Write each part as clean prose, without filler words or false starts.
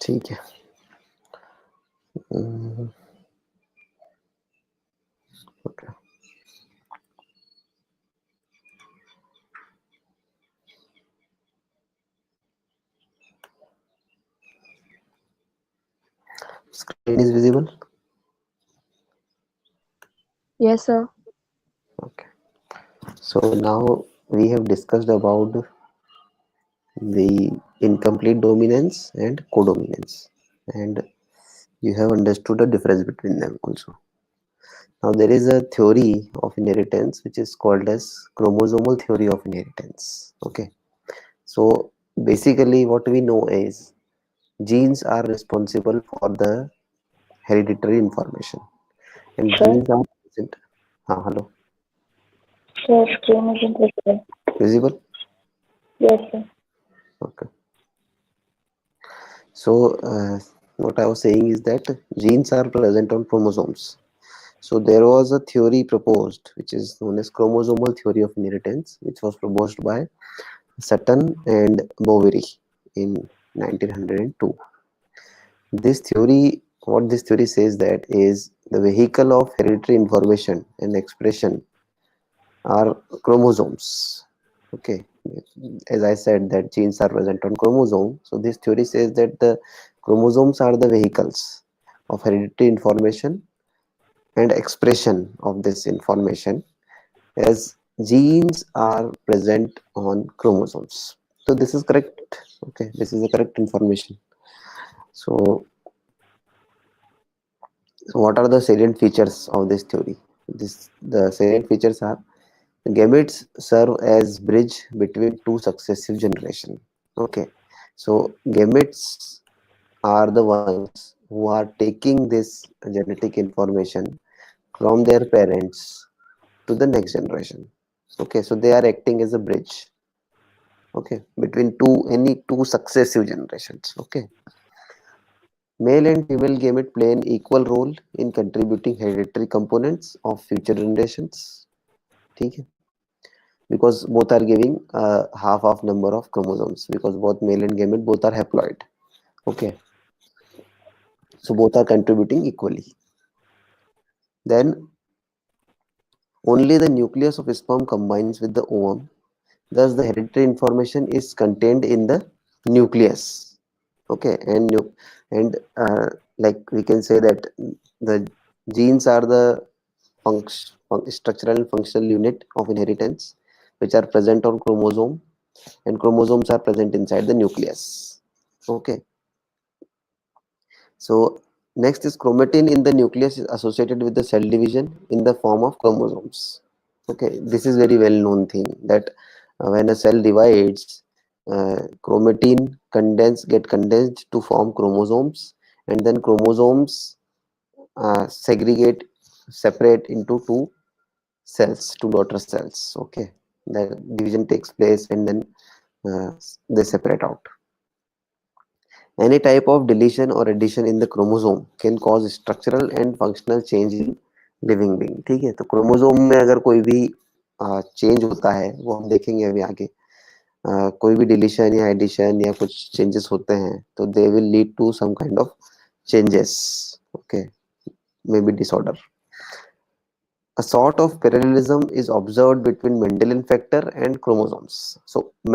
ठीक है। Okay, screen is visible. Yes, sir. Okay, so now we have discussed about the incomplete dominance and codominance, and you have understood the difference between them also. Now there is a theory of inheritance which is called as chromosomal theory of inheritance. Okay, so basically what we know is genes are responsible for the hereditary information, and Sir, genes are present. Hello, sir, screen is invisible. visible? Yes, sir. Okay. So what I was saying is that genes are present on chromosomes. So there was a theory proposed which is known as chromosomal theory of inheritance, which was proposed by Sutton and Boveri in 1902. This theory, what this theory says that is the vehicle of hereditary information and expression are chromosomes. Okay, as I said that genes are present on chromosome. So this theory says that the chromosomes are the vehicles of hereditary information and expression of this information, as genes are present on chromosomes. So this is correct. Okay, this is the correct information. So, what are the salient features of this theory? The salient features are gametes serve as bridge between two successive generations. Okay, so gametes are the ones who are taking this genetic information from their parents to the next generation. Okay, so they are acting as a bridge. Okay, between any two successive generations. Okay, male and female gamete play an equal role in contributing hereditary components of future generations. ठीक है, because both are giving half number of chromosomes, because both male and gamete both are haploid. Okay, so both are contributing equally. Then only the nucleus of sperm combines with the ovum, thus the hereditary information is contained in the nucleus. Okay, and like we can say that the genes are the structural and functional unit of inheritance, which are present on chromosome, and chromosomes are present inside the nucleus. Okay, so next is chromatin in the nucleus is associated with the cell division in the form of chromosomes. Okay, this is very well known thing that when a cell divides, chromatin get condensed to form chromosomes, and then chromosomes separate into two daughter cells. Okay, the division takes place, and then they separate out. Any type of deletion or addition in the chromosome can cause structural and functional change in living being. ठीक है, तो chromosome में अगर कोई भी change होता है, वो हम देखेंगे अभी आगे, कोई भी डिलीशन या एडिशन या कुछ चेंजेस होते हैं, तो they will lead to some kind of changes. Okay, maybe disorder. A sort of parallelism is observed between Mendelian factor and chromosomes. So what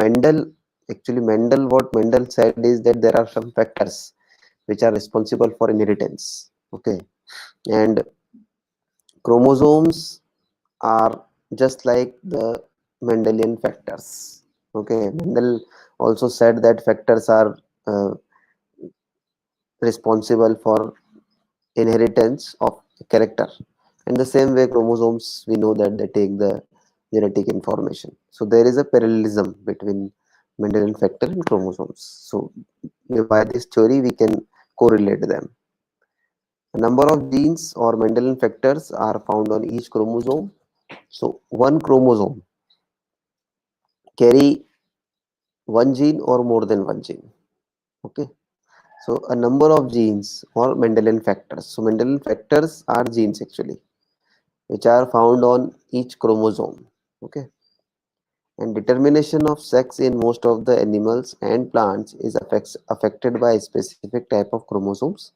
Mendel said is that there are some factors which are responsible for inheritance. Okay, and chromosomes are just like the Mendelian factors. Okay, Mendel also said that factors are responsible for inheritance of character. In the same way, chromosomes, we know that they take the genetic information. So there is a parallelism between Mendelian factor and chromosomes. So by this theory, we can correlate them. A number of genes or Mendelian factors are found on each chromosome. So one chromosome carry one gene or more than one gene. Okay. So a number of genes or Mendelian factors. So Mendelian factors are genes actually, which are found on each chromosome. Okay, and determination of sex in most of the animals and plants is affected by a specific type of chromosomes.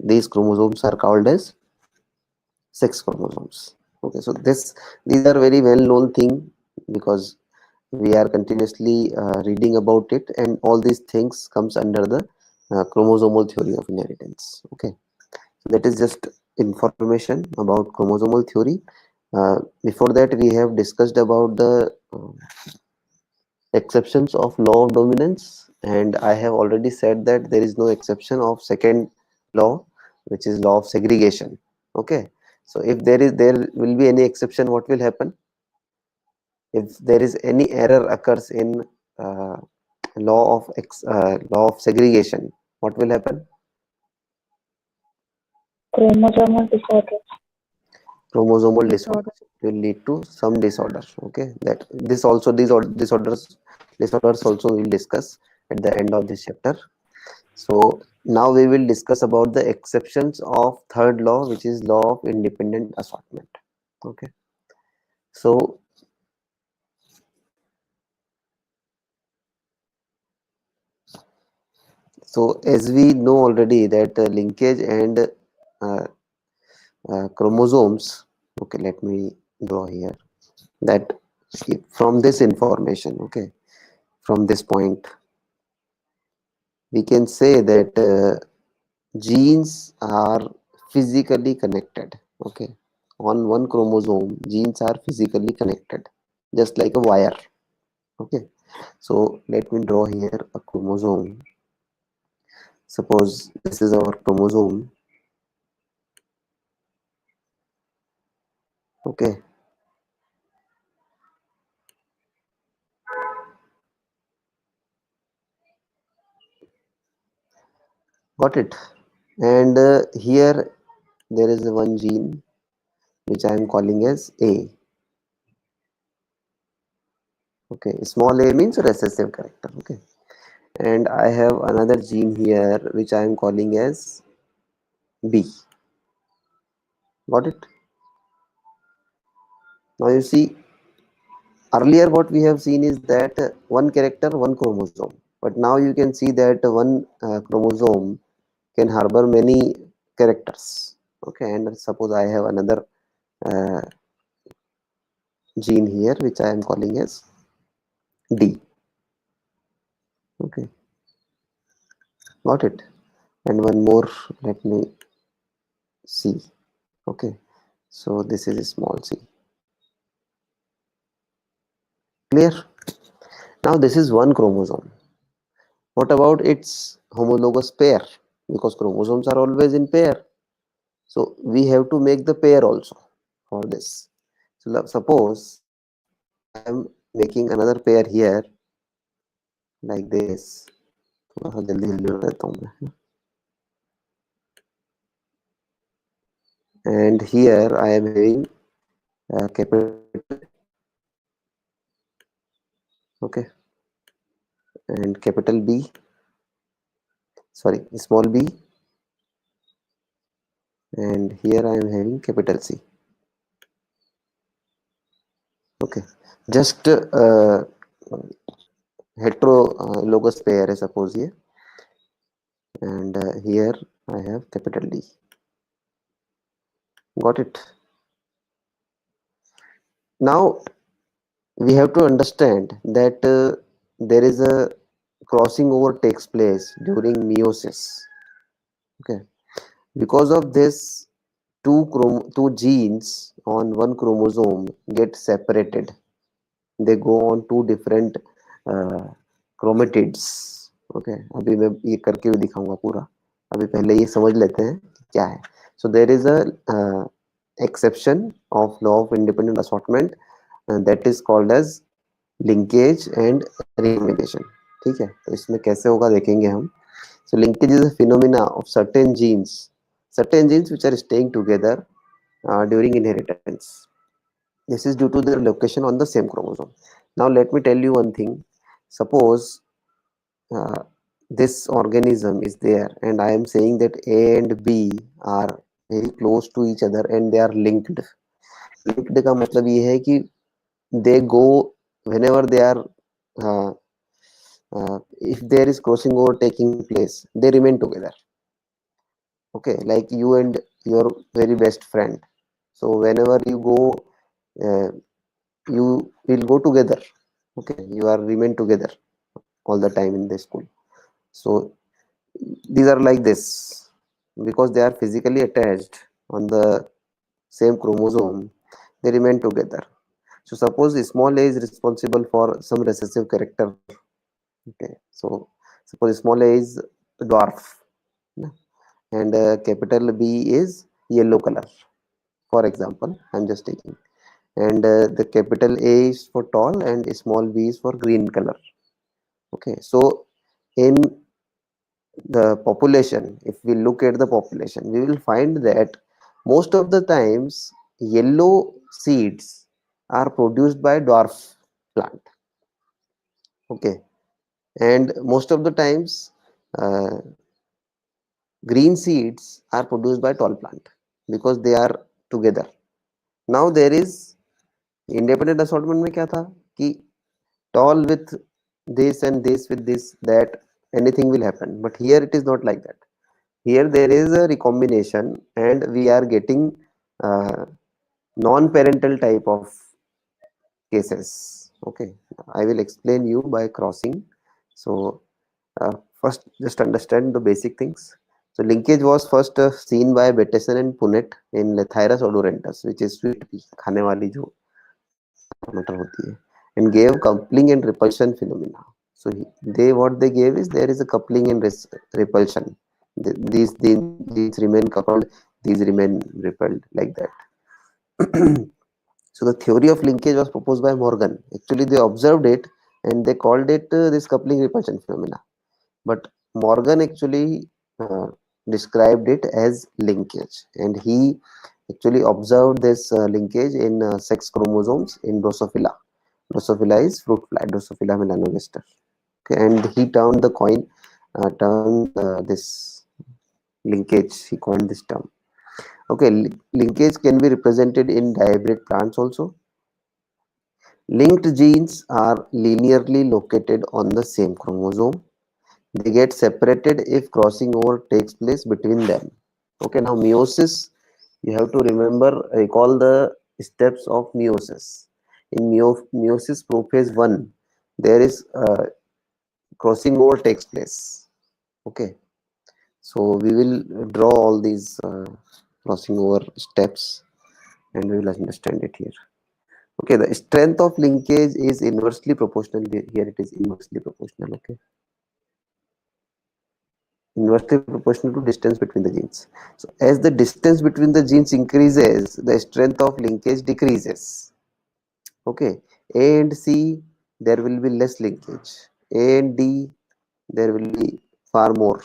These chromosomes are called as sex chromosomes. Okay, so these are very well known thing because we are continuously reading about it, and all these things comes under the chromosomal theory of inheritance. Okay, so that is just information about chromosomal theory. Before that, we have discussed about the exceptions of law of dominance, and I have already said that there is no exception of second law, which is law of segregation. Okay, so if there will be any exception, what will happen? If there is any error occurs in uh, law of segregation, what will happen? Chromosomal disorder. Chromosomal Disorder. disorders. It will lead to some disorder. Okay, that this also disorders also we will discuss at the end of this chapter. So now we will discuss about the exceptions of third law, which is law of independent assortment. Okay, so as we know already that linkage and uh, chromosomes. Okay, let me draw here that from this information. Okay, from this point we can say that genes are physically connected. Okay, on one chromosome genes are physically connected just like a wire. Okay, so let me draw here a chromosome. Suppose this is our chromosome. Okay, got it. And here there is one gene which I am calling as A. Okay, small a means recessive character. Okay, and I have another gene here which I am calling as B. Got it? Now you see, earlier what we have seen is that one character, one chromosome. But now you can see that one chromosome can harbor many characters. Okay, and suppose I have another uh, gene here which I am calling as D. Okay, got it. And one more, let me see. Okay, so this is a small c. Clear? Now this is one chromosome. What about its homologous pair? Because chromosomes are always in pair. So we have to make the pair also for this. So suppose I am making another pair here like this. थोड़ा सा जल्दी जल्दी बता देता हूँ मैं. And here I am having capital, okay, and capital B, sorry, small b, and here I am having capital C. Okay, just heterologous pair है suppose ये, and here I have capital D. Got it? Now we have to understand that there is a crossing over takes place during meiosis. Okay, because of this, two genes on one chromosome get separated. They go on two different uh, chromatids. Okay, अभी मैं ये करके भी दिखाऊंगा पूरा. अभी पहले ये समझ लेते हैं क्या है. So there is a exception of law of independent assortment that is called as linkage and recombination. ठीक है, तो इसमें कैसे होगा देखेंगे हम. So linkage is a phenomena of certain genes which are staying together during inheritance. This is due to their location on the same chromosome. Now let me tell you one thing. Suppose uh, this organism is there and I am saying that A and B are very close to each other and they are linked. Linked का मतलब ये है कि they go whenever they are uh, if there is crossing over taking place, they remain together. Okay, like you and your very best friend. So whenever you go, uh, you will go together. Okay, you are remain together all the time in the school. So these are like this because they are physically attached on the same chromosome. They remain together. So suppose small a is responsible for some recessive character. Okay, so suppose small a is dwarf, no? And capital B is yellow color. For example, I'm just taking, and the capital A is for tall and small b is for green color. Okay, so in the population, if we look at the population, we will find that most of the times yellow seeds are produced by dwarf plant. Okay, and most of the times uh, green seeds are produced by tall plant because they are together. Now there is independent assortment में क्या था कि tall with this and this with this, that anything will happen, but here it is not like that. Here there is a recombination and we are getting uh, non-parental type of cases. Okay, I will explain you by crossing. So first just understand the basic things. So linkage was first seen by Bettesen and Punnett in Lathyrus odorentus, which is sweet pea, खाने वाली जो मटर होती है, and gave coupling and repulsion phenomena. So they what they gave is there is a coupling and repulsion. These genes remain coupled, these remain repelled like that. So the theory of linkage was proposed by Morgan. Actually, they observed it and they called it this coupling repulsion phenomena. But Morgan actually described it as linkage, and he actually observed this linkage in sex chromosomes in Drosophila. Drosophila is fruit fly, Drosophila melanogaster. Okay, and he turned this linkage. He coined this term. Okay, linkage can be represented in dihybrid plants also. Linked genes are linearly located on the same chromosome. They get separated if crossing over takes place between them. Okay, now meiosis, you have to recall the steps of meiosis. In meiosis prophase 1, there is crossing over takes place. Okay, so we will draw all these crossing over steps and we will understand it here. Okay, the strength of linkage is inversely proportional. Here it is inversely proportional. Okay, inversely proportional to distance between the genes. So as the distance between the genes increases, the strength of linkage decreases. Okay, A and C, there will be less linkage. A and D, there will be far more.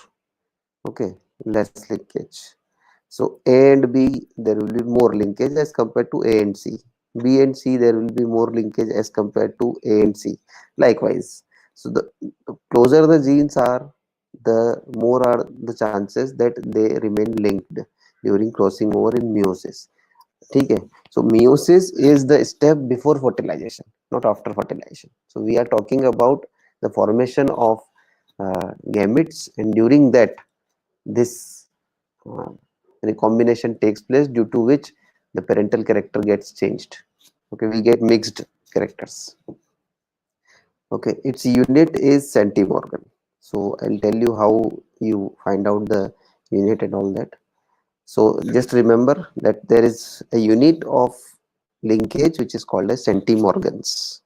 Okay, less linkage. So A and B, there will be more linkage as compared to A and C. B and C, there will be more linkage as compared to A and C. Likewise. So the closer the genes are, the more are the chances that they remain linked during crossing over in meiosis. ठीक है? So meiosis is the step before fertilization, not after fertilization. So we are talking about the formation of gametes, and during that, this uh, recombination takes place, due to which the parental character gets changed. Okay, we get mixed characters. Okay, its unit is centimorgan. So I'll tell you how you find out the unit and all that. So just remember that there is a unit of linkage which is called as centimorgans.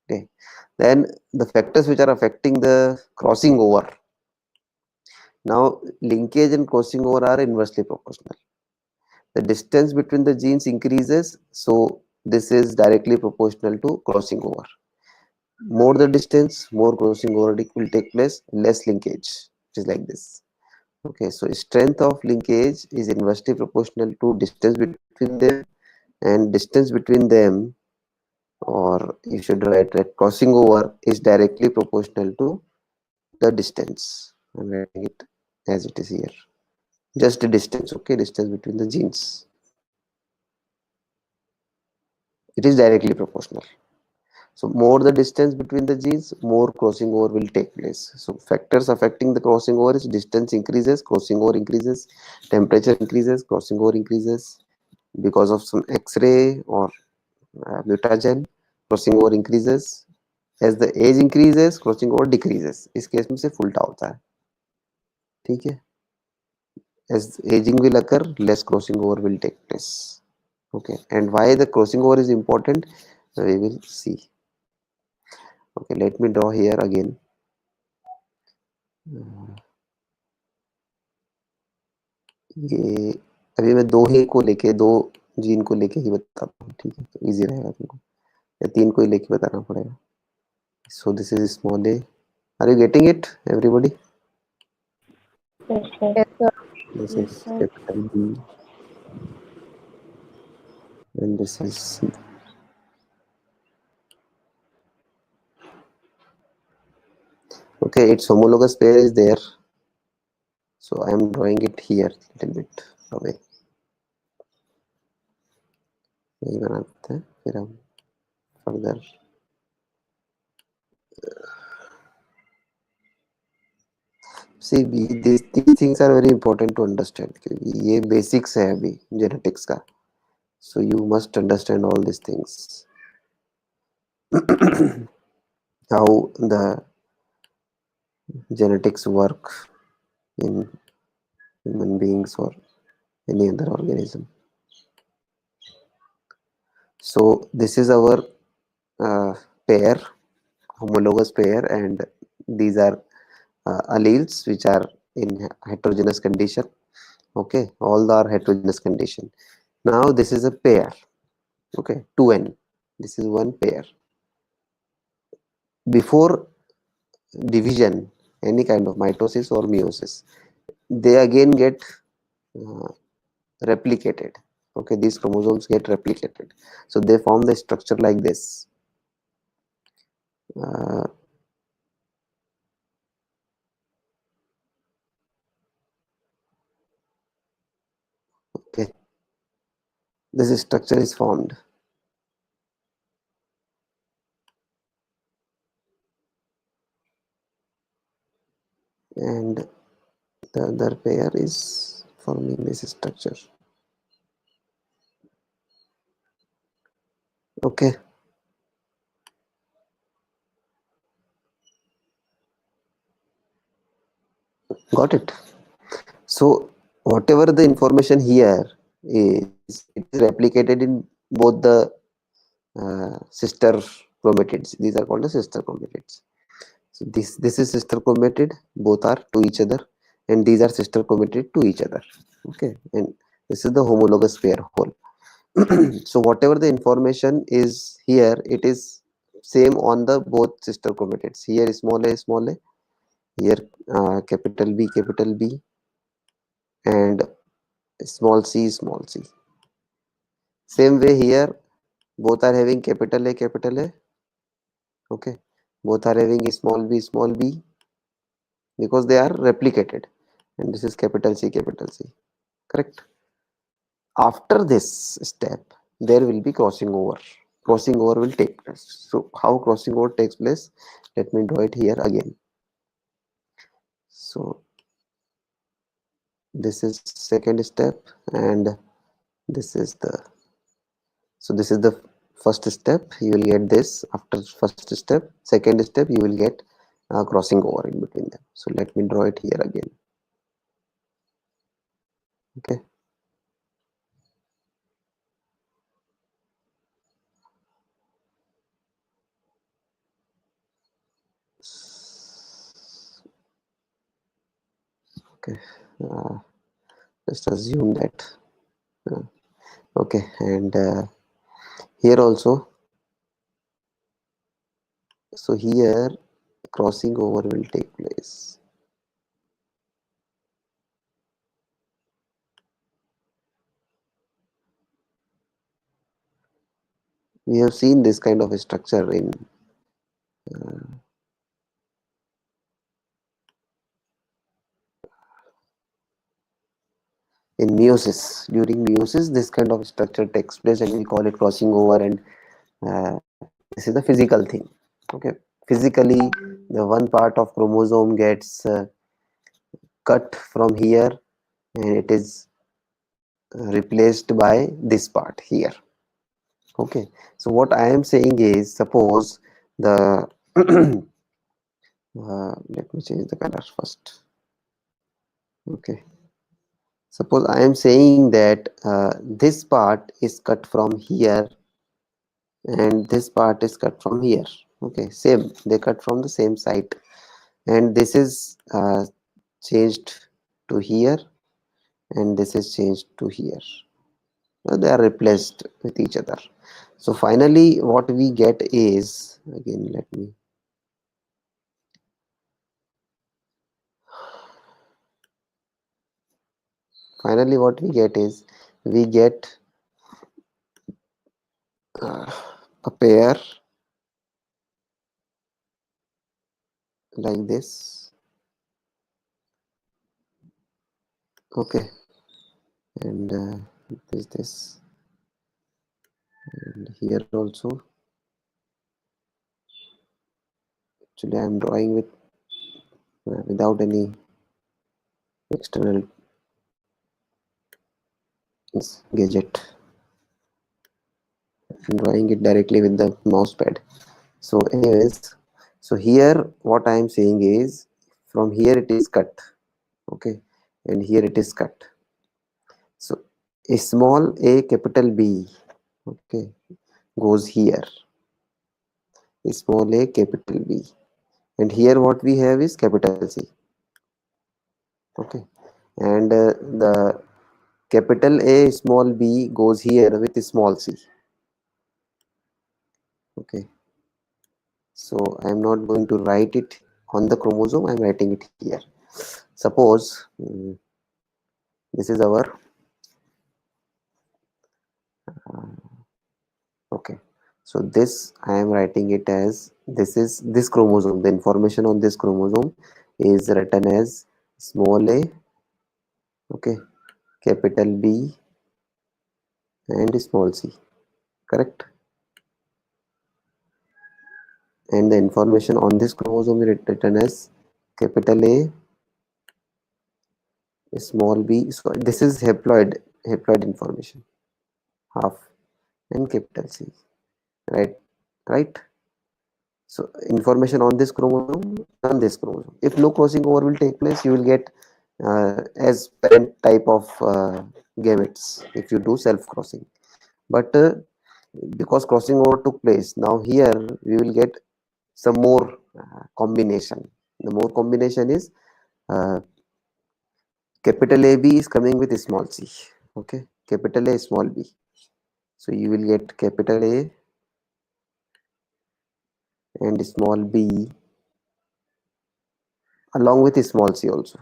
Okay, then the factors which are affecting the crossing over. Now linkage and crossing over are inversely proportional. The distance between the genes increases, so this is directly proportional to crossing over. More the distance, more crossing over will take place, less linkage. It is like this. Okay, so strength of linkage is inversely proportional to distance between them, and distance between them, or you should write that crossing over is directly proportional to the distance. I'm writing it as it is here. Just the distance, okay, distance between the genes. It is directly proportional. So more the distance between the genes, more crossing over will take place. So factors affecting the crossing over is distance increases, crossing over increases, temperature increases, crossing over increases because of some X-ray or mutagen, crossing over increases. As the age increases, crossing over decreases. इस case में सिर्फ उल्टा होता है, ठीक है. As aging will occur, less crossing over will take place. Okay, and why the crossing over is important, we will see. Okay, let me draw here again. ये अभी मैं दो ही को लेके, दो जीन को लेके ही बताता हूँ, ठीक है, तो इजी रहेगा तुमको, या तीन को ही लेके बताना पड़ेगा. So this is small a. Are you getting it, everybody? Yes, sir. Yes, sir. This Yes, is sir. capital B, and this is C. Okay, its homologous pair is there, so I am drawing it here little bit away. यही बनाते हैं, फिर हम further. See, these things are very important to understand. क्योंकि ये basics है अभी genetics का, so you must understand all these things. How the genetics work in human beings or any other organism. So this is our pair, homologous pair, and these are alleles which are in heterogeneous condition. Okay, all are heterogeneous condition. Now this is a pair. Okay, 2n. This is one pair. Before division, any kind of mitosis or meiosis, they again get uh, replicated. Okay, these chromosomes get replicated, so they form the structure like this. Okay, this structure is formed, and the other pair is forming this structure. Okay, got it. So whatever the information here is, it is replicated in both the sister chromatids. These are called the sister chromatids. So this is sister chromatid, both are to each other, and these are sister chromatid to each other. Okay, and this is the homologous pair whole. So whatever the information is here, it is same on the both sister chromatids. Here small a, here capital B, and small c. Same way here, both are having capital A. Okay, both are having small b, because they are replicated, and this is capital C. Correct. After this step, there will be crossing over. Crossing over will take place. So how crossing over takes place? Let me draw it here again. So this is second step, and this is the, so this is the first step. You will get this after first step. Second step, you will get crossing over in between them. So let me draw it here again. Okay. Okay. Just assume that. Okay, and here also. So here crossing over will take place. We have seen this kind of a structure in meiosis. During meiosis, this kind of structure takes place, and we call it crossing over, and This is the physical thing. Okay, physically the one part of chromosome gets cut from here and it is replaced by this part here. Okay, so what I am saying is, suppose the let me change the color first. Okay, suppose I am saying that this part is cut from here and this part is cut from here. Okay, same, they cut from the same side, and this is changed to here and this is changed to here. They are replaced with each other. So finally what we get is, again let me, finally what we get is, we get uh, a pair like this. Okay, and this and here also. Actually I am drawing with without any external gadget. I'm drawing it directly with the mouse pad. So anyways, so here what I am saying is, from here it is cut. Okay, and here it is cut. So a small a capital B, okay, goes here, a small a capital B, and here what we have is capital C. Okay, and the capital A small b goes here with small c. Okay, so I am not going to write it on the chromosome, I am writing it here. Suppose this is our okay, so this I am writing it as, this is this chromosome, the information on this chromosome is written as small a, okay, capital B and small c, correct? And the information on this chromosome is written as capital A, small b. So this is haploid information, half, and capital C, right? Right. So information on this chromosome and on this chromosome. If no crossing over will take place, you will get as parent type of gametes if you do self crossing. But because crossing over took place, now here we will get some more combination. The more combination is capital AB is coming with small c. Okay, capital A, small b. So you will get capital A and small b along with small c also.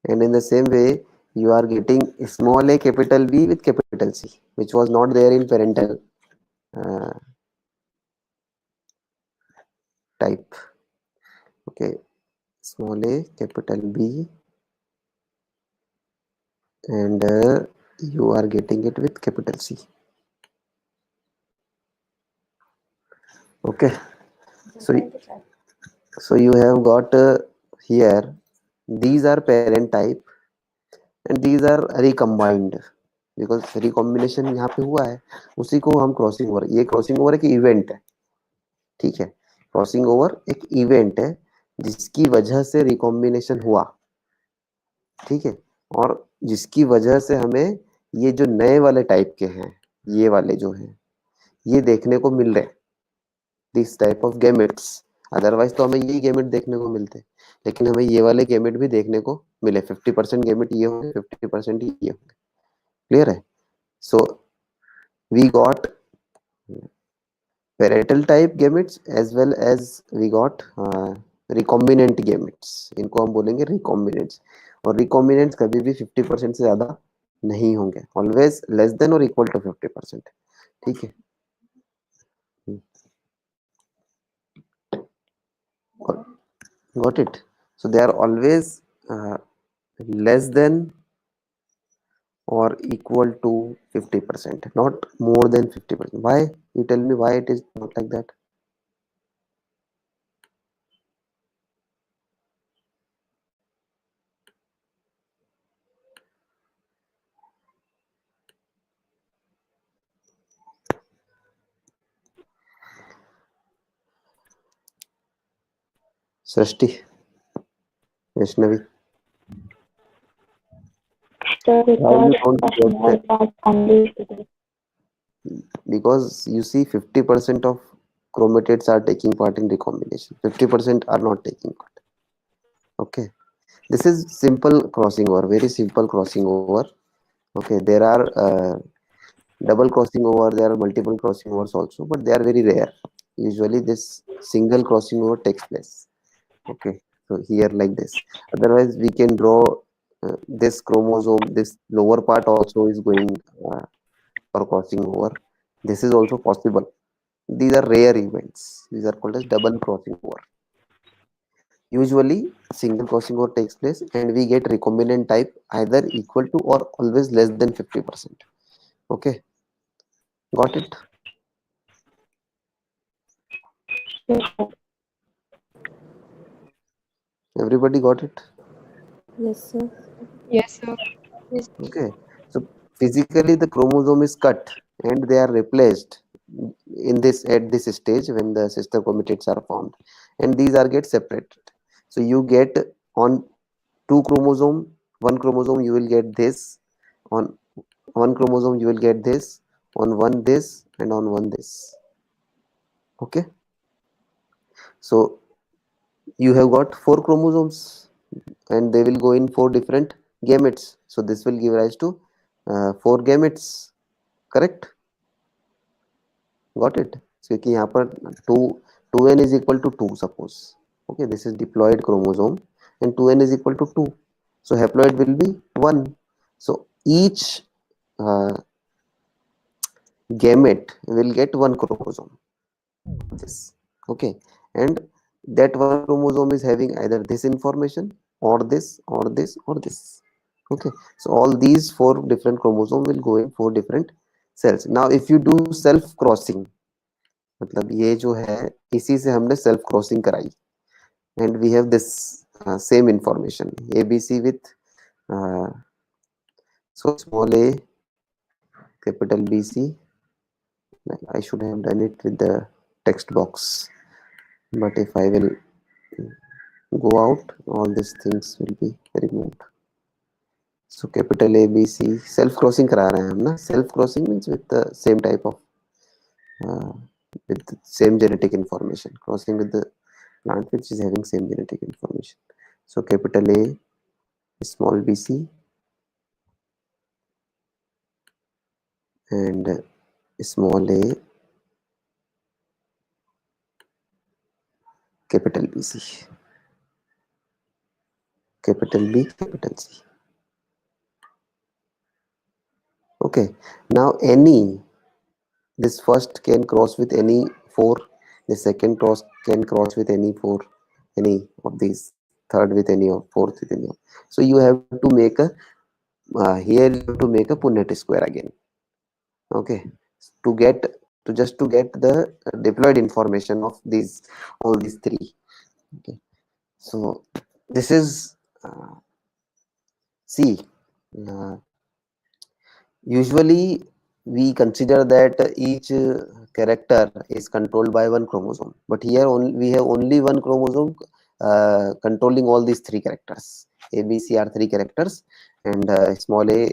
And in the same way, you are getting small a capital B with capital C, which was not there in parental uh, type. Okay, small a capital B, and you are getting it with capital C. Okay, so you have got here, these are parent type and these are recombined, because recombination यहाँ पे हुआ है, उसी को हम crossing over, ये crossing over एक event है, ठीक है, क्रॉसिंग ओवर एक इवेंट है जिसकी वजह से रिकॉम्बिनेशन हुआ, ठीक है, और जिसकी वजह से हमें ये जो नए वाले टाइप के हैं, ये वाले जो हैं, ये देखने को मिल रहे हैं, this type of gametes. Otherwise तो हमें यही गैमेट देखने को मिलते, लेकिन हमें ये वाले गैमेट भी देखने को मिले, 50% गैमेट ये होंगे, 50% ये होंगे। क्लियर है? So we got parental type gametes as well as we got recombinant gametes, इनको हम बोलेंगे रिकॉम्बिनेंट्स, और रिकॉम्बिनेंट्स कभी भी 50% से ज्यादा नहीं होंगे, ऑलवेज लेस देन और इक्वल टू 50%, ठीक है। Got it? So they are always less than or equal to 50%, not more than 50%. Why? You tell me why it is not like that. Srishti, Vaishnavi, So why because you don't a get small that? part only it is. Because you see 50% of chromatids are taking part in recombination, 50% are not taking part. Okay, this is simple crossing over, very simple crossing over. Okay, there are double crossing over, there are multiple crossing overs also, but they are very rare. Usually this single crossing over takes place. Okay, so here like this. Otherwise we can draw this chromosome, this lower part also is going uh, for crossing over. This is also possible. These are rare events. These are called as double crossing over. Usually single crossing over takes place and we get recombinant type either equal to or always less than 50%. Okay, got it? Yes, sir. Everybody got it? Yes, sir. Yes, sir. Okay, so physically the chromosome is cut and they are replaced in this at this stage when the sister chromatids are formed, and these are get separated. So you get on two chromosome, one chromosome you will get this, on one chromosome you will get this, on one this, and on one this. Okay, so you have got four chromosomes and they will go in four different gametes. So this will give rise to four gametes. Correct? Got it? So कि यहाँ पर two 2n is equal to 2 suppose. Okay, this is diploid chromosome and 2n is equal to 2. So haploid will be 1. So each uh, gamete will get one chromosome. This. Okay, and that one chromosome is having either this information or this or this or this. Okay, so all these four different chromosomes will go in four different cells. Now if you do self crossing, मतलब ये जो है इसी से हमने self crossing कराई, and we have this same information ABC with uh, so small a capital BC. I should have done it with the text box, but if I will go out, all these things will be removed. So capital ABC self crossing करा रहे हैं हम ना. Self crossing means with the same type of uh, with the same genetic information, crossing with the plant which is having same genetic information. So capital A, small bc, and small a, capital BC, capital B, capital C. Okay, now any, this first can cross with any four, the second cross can cross with any four, any of these, third with any of, fourth with any of. So you have to make a here you have to make a Punnett square again. Okay, to get to just to get the diploid information of these all these three. Okay, so this is see uh, usually we consider that each character is controlled by one chromosome, but here only we have only one chromosome controlling all these three characters. A, B, C are three characters, and small a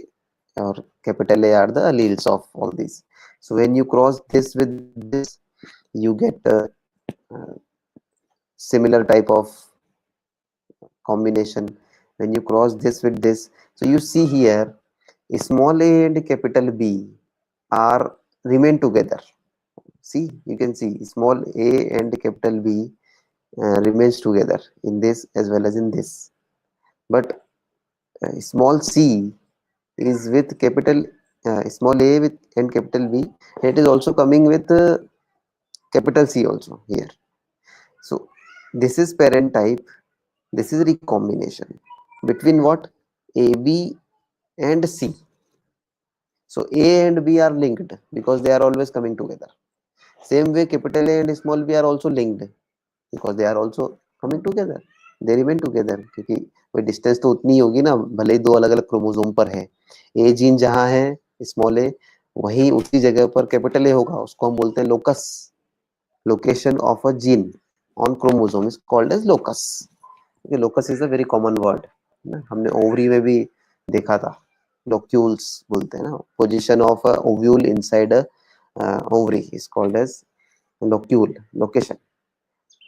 or capital A are the alleles of all these. So when you cross this with this, you get a similar type of combination. When you cross this with this, so you see here small a and capital B are remain together. See, you can see small a and capital B remains together in this as well as in this, but small c is with capital small a with and capital B, and it is also coming with capital C also here. So this is parent type, this is recombination between what, AB and C. So A and B are linked because they are always coming together. Same way capital A and small b are also linked because they are also coming together. They remain together क्योंकि कोई distance तो उतनी ही होगी ना, भले ही दो अलग अलग क्रोमोसोम पर है. ए जीन जहां है स्मॉल ए, वहीं उसी जगह पर कैपिटल ए होगा, उसको हम बोलते हैं locus. Location of a gene on chromosome is called as locus. Locus is a very common word, हमने ओवरी में भी देखा था. लोक्यूल्स बोलते हैं ना, position of a ovule inside a ovary is called as locule, location.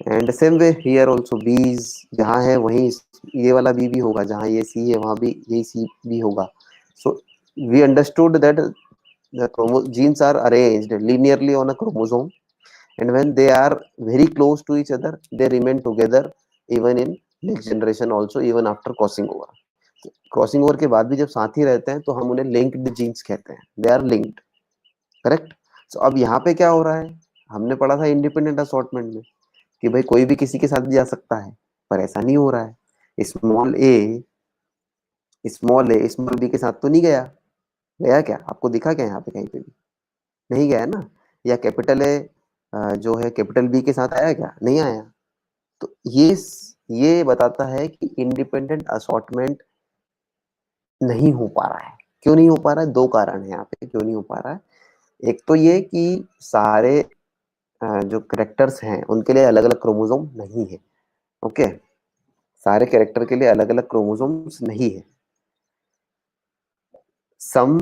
And same way here also bees जहाँ है वहीं ये वाला बी भी होगा, जहाँ ये सी है वहाँ भी यही सी भी होगा. So we understood that the genes are arranged linearly on a chromosome, and when they are very close to each other they remain together even in next generation also, even after crossing over. Crossing over के बाद भी जब साथ ही रहते हैं तो हम उन्हें लिंक्ड जीन्स कहते हैं. They are linked. करेक्ट. सो अब यहाँ पे क्या हो रहा है, हमने पढ़ा था इंडिपेंडेंट असॉर्टमेंट में कि भाई कोई भी किसी के साथ भी जा सकता है, पर ऐसा नहीं हो रहा है. स्मॉल बी के साथ तो नहीं गया. गया क्या, आपको दिखा क्या यहाँ पे कहीं पे भी? नहीं गया ना. या कैपिटल ए जो है कैपिटल बी के साथ आया क्या? नहीं आया. तो ये बताता है कि इंडिपेंडेंट असॉर्टमेंट नहीं हो पा रहा है. क्यों नहीं हो पा रहा है? दो कारण है यहाँ पे क्यों नहीं हो पा रहा है. एक तो ये कि सारे जो करेक्टर्स हैं उनके लिए अलग अलग क्रोमोसोम नहीं है. ओके, सारे कैरेक्टर के लिए अलग अलग क्रोमोसोम्स नहीं है. सम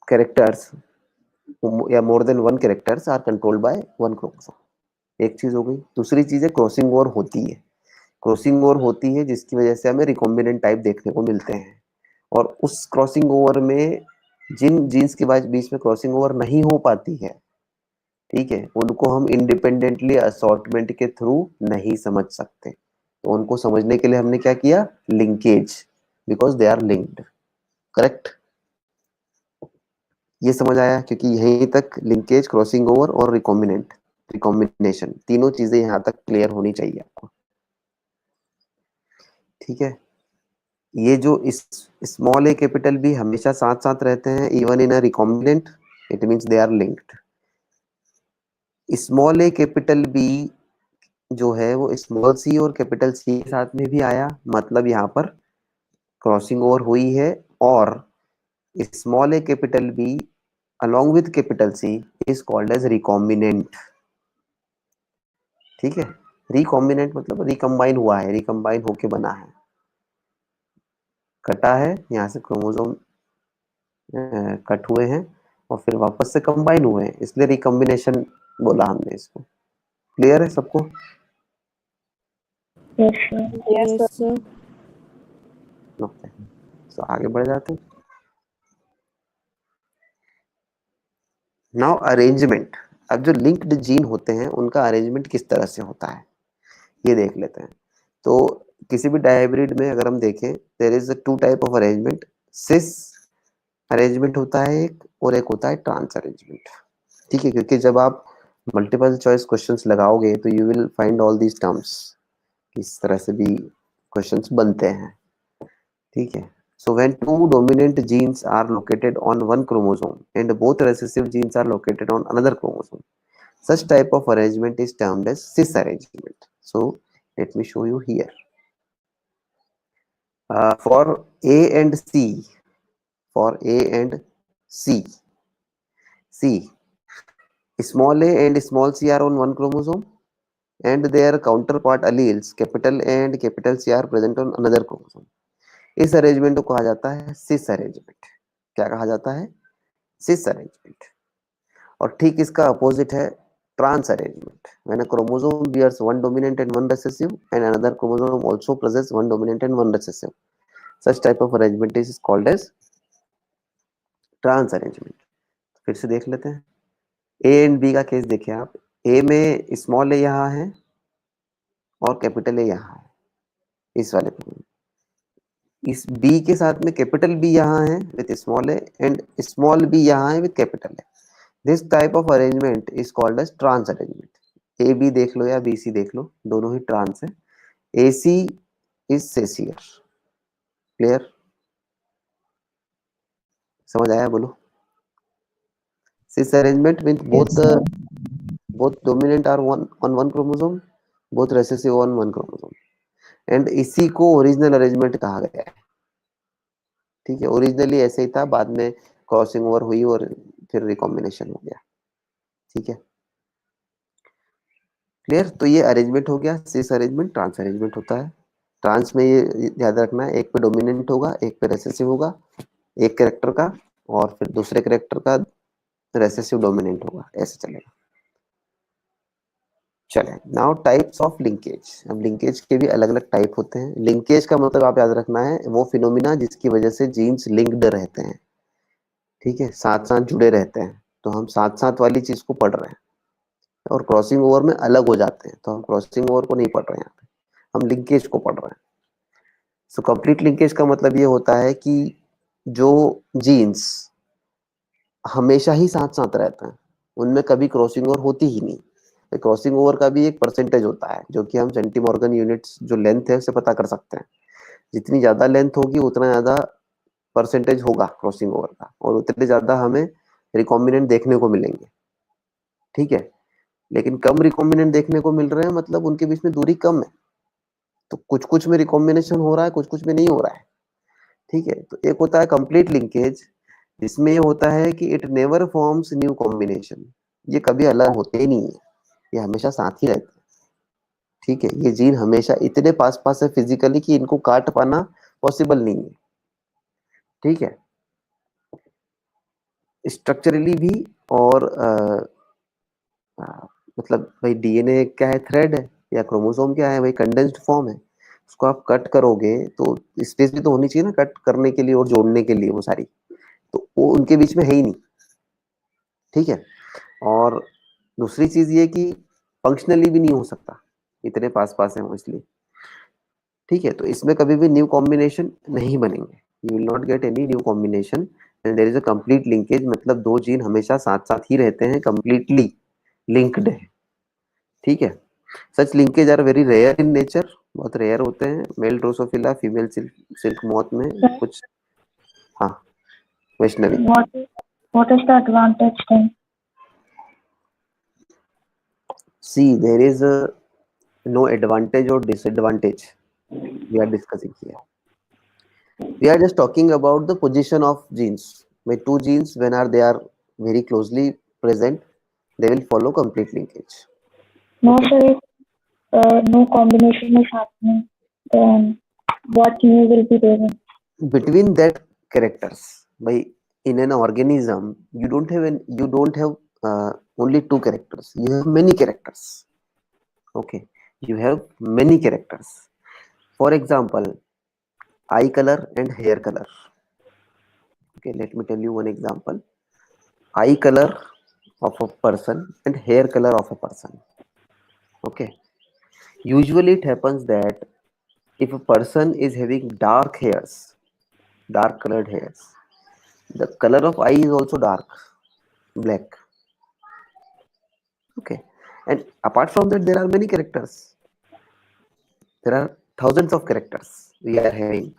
कैरेक्टर्स या more than one characters are controlled by one chromosome. एक चीज हो गई. दूसरी चीज है क्रॉसिंग ओवर होती है. क्रॉसिंग ओवर होती है जिसकी वजह से हमें रिकॉम्बिनेंट टाइप देखने को मिलते हैं. और उस क्रॉसिंग ओवर में जिन जीन्स के बीच में क्रॉसिंग ओवर नहीं हो पाती है, ठीक है, उनको हम इंडिपेंडेंटली असॉर्टमेंट के थ्रू नहीं समझ सकते. तो उनको समझने के लिए हमने क्या किया? Linkage, because they are linked. Correct. ये समझ आया? क्योंकि यहीं तक लिंकेज, क्रॉसिंग ओवर और रिकॉम्बिनेशन तीनों चीजें यहाँ तक क्लियर होनी चाहिए आपको. ठीक है. ये जो इस स्मॉल ए कैपिटल बी हमेशा साथ साथ रहते हैं even in a recombinant, it means they are linked. Small a capital B जो है वो स्मॉल सी और कैपिटल सी के साथ में भी आया, मतलब यहाँ पर क्रॉसिंग ओवर हुई है. और small a capital B along with capital C is called as recombinant. ठीक है. रिकॉम्बिनेंट मतलब रिकम्बाइन हुआ है, रिकम्बाइन होके बना है. कटा है यहाँ से क्रोमोसोम, कट हुए हैं और फिर वापस से कंबाइन हुए हैं, इसलिए रिकम्बिनेशन बोला हमने इसको. क्लियर है सबको? Yes, sir. Yes, sir. Okay, तो आगे बढ़ जाते हैं. Now arrangement. अब जो लिंक्ड जीन होते हैं उनका अरेंजमेंट किस तरह से होता है ये देख लेते हैं. तो किसी भी डायहाइब्रिड में अगर हम देखें, there is two type of arrangement. Cis arrangement होता है एक, और एक होता है ट्रांस अरेंजमेंट. ठीक है, क्योंकि जब आप मल्टीपल चॉइस क्वेश्चंस लगाओगे तो you will find all these terms. इस तरह से भी क्वेश्चंस बनते हैं. ठीक है. So when two dominant genes are located on one chromosome and both recessive genes are located on another chromosome, such type of arrangement is termed as cis arrangement. So let me show you here. For A and C, for A and C, C, small a and small c are on one chromosome and their counterpart alleles capital A and capital C are present on another chromosome. इस arrangement को कहा जाता है cis arrangement. क्या कहा जाता है? Cis arrangement. और ठीक इसका अपोजिट है trans arrangement. When a chromosome bears one dominant and one recessive and another chromosome also possesses one dominant and one recessive, such type of arrangement is called as trans arrangement. फिर से देख लेते हैं. A and B का case देखिए आप. ए में small ए यहाँ है और कैपिटल ए यहाँ है इस वाले पे. इस बी के साथ में कैपिटल बी यहाँ है with small a and small b यहाँ है with capital A. This type of arrangement is called as trans arrangement. A B देख लो या बी सी देख लो, दोनों ही ट्रांस है. ए सी इज सेसियर. क्लियर? समझ आया? बोलो। cis arrangement means Yes, sir. both dominant are one on one chromosome, both recessive on one chromosome, and इसी को ओरिजिनल अरेंजमेंट कहा गया है। ठीक है, ओरिजिनली ऐसे ही था, बाद में क्रॉसिंग ओवर हुई और फिर रिकॉम्बिनेशन हो गया। ठीक है, क्लियर? तो ये अरेंजमेंट हो गया। सिस अरेंजमेंट ट्रांस अरेंजमेंट होता है। ट्रांस में ये याद रखना है, एक पे डोमिनेंट होगा, एक पे रेसेसिव होगा, एक कैरेक्टर का, और फिर दूसरे कैरेक्टर का रेसेसिव डोमिनेंट होगा, ऐसे चलेगा। चले, नाउ टाइप्स ऑफ लिंकेज। अब लिंकेज के भी अलग अलग टाइप होते हैं। लिंकेज का मतलब आप याद रखना है वो फिनोमिना जिसकी वजह से जीन्स लिंक्ड रहते हैं। ठीक है, साथ साथ जुड़े रहते हैं, तो हम साथ साथ वाली चीज को पढ़ रहे हैं, और क्रॉसिंग ओवर में अलग हो जाते हैं, तो हम क्रॉसिंग ओवर को नहीं पढ़ रहे हैं, यहाँ पे हम लिंकेज को पढ़ रहे हैं। सो कंप्लीट लिंकेज का मतलब ये होता है कि जो जीन्स हमेशा ही साथ साथ रहते हैं, उनमें कभी क्रॉसिंग ओवर होती ही नहीं। क्रॉसिंग ओवर का भी एक परसेंटेज होता है, जो कि हम सेंटीमॉर्गन यूनिट्स जो लेंथ है उससे पता कर सकते हैं। जितनी ज्यादा लेंथ होगी उतना ज्यादा परसेंटेज होगा क्रॉसिंग ओवर का, और उतने ज्यादा हमें रिकॉम्बिनेंट देखने को मिलेंगे। ठीक है, लेकिन कम रिकॉम्बिनेंट देखने को मिल रहे हैं मतलब उनके बीच में दूरी कम है, तो कुछ कुछ में रिकॉम्बिनेशन हो रहा है, कुछ कुछ में नहीं हो रहा है। ठीक है, तो एक होता है कंप्लीट लिंकेज, जिसमें ये होता है कि it never forms new combination. ये कभी अलग होते ही नहीं है, ये हमेशा साथ ही रहते हैं। ठीक है, ये जीन हमेशा इतने पास पास है फिजिकली कि इनको काट पाना पॉसिबल नहीं है। ठीक है, स्ट्रक्चरली भी, और मतलब भाई डीएनए क्या है, थ्रेड है, या क्रोमोसोम क्या है भाई, कंडेंस्ड फॉर्म है। उसको आप कट करोगे तो स्पेस भी तो होनी चाहिए ना कट करने के लिए और जोड़ने के लिए, वो सारी, तो वो उनके बीच में है ही नहीं। ठीक है, और दूसरी चीज ये कि फंक्शनली भी नहीं हो सकता, इतने पास पास है वो, इसलिए। ठीक है, तो इसमें कभी भी न्यू कॉम्बिनेशन नहीं बनेंगे, you will not get any new combination, and there is a complete linkage, मतलब दो जीन हमेशा साथ साथ ही रहते हैं, कंप्लीटली लिंक्ड है। ठीक है, such linkage are very rare in nature, बहुत रेयर होते हैं। Male Drosophila, female silk moth में Sir, कुछ। हाँ, Vaishnavi. what is the advantage then? See there is no advantage or disadvantage we are discussing here. We are just talking about the position of genes. My two genes, when are they are very closely present, they will follow complete linkage. No, Okay, sir, if no combination is happening, then what new will be there? between that characters, by in an organism you don't have only two characters, you have many characters. Okay, you have many characters. For example, eye color and hair color. Okay, let me tell you one example. Eye color of a person and hair color of a person. Okay, usually it happens that if a person is having dark hairs, dark colored hairs, the color of eye is also dark, black. Okay, and apart from that there are many characters, there are thousands of characters we are having,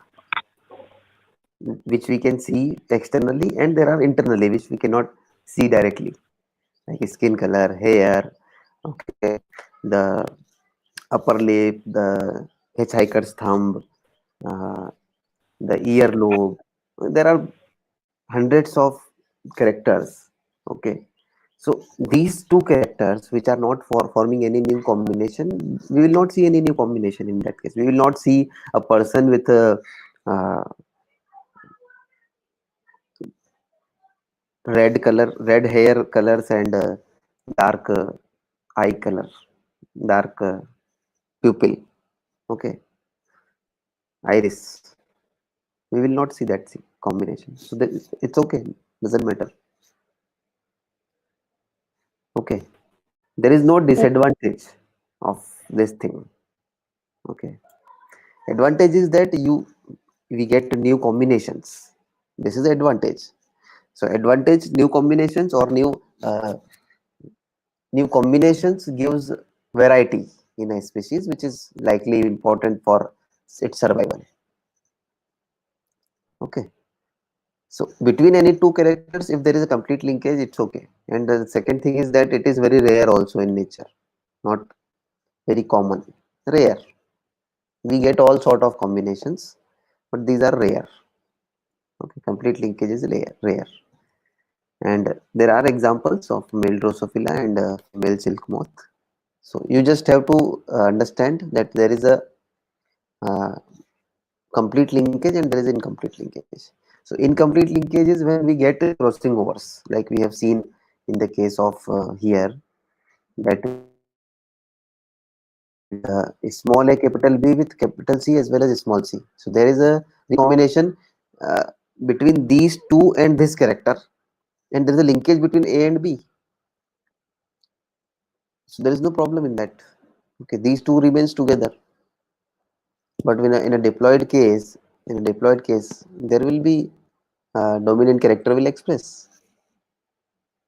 which we can see externally, and there are internally which we cannot see directly, like skin color, hair. Okay, the upper lip, the hitchhiker's thumb, uh, the earlobe. There are hundreds of characters. Okay, so these two characters, which are not for forming any new combination, we will not see any new combination in that case. We will not see a person with a red hair colors and dark eye color, dark pupil. Okay, iris. We will not see that combination, so that it's okay, doesn't matter. Okay, there is no disadvantage of this thing. Okay, advantage is that we get new combinations. This is the advantage. So advantage, new combinations, or new combinations gives variety in a species, which is likely important for its survival. Okay, So between any two characters, if there is a complete linkage, it's okay. And the second thing is that it is very rare also in nature, not very common, rare. We get all sort of combinations, but these are rare. Okay, complete linkage is rare. And there are examples of male Drosophila and female silk moth. So you just have to understand that there is a uh, complete linkage and there is incomplete linkage. So incomplete linkage is when we get crossing overs, like we have seen in the case of here, that small a capital B with capital C as well as small c. So there is a recombination uh, between these two and this character, and there is a linkage between A and B. So there is no problem in that. Okay, these two remains together. But when in a diploid case, there will be dominant character will express.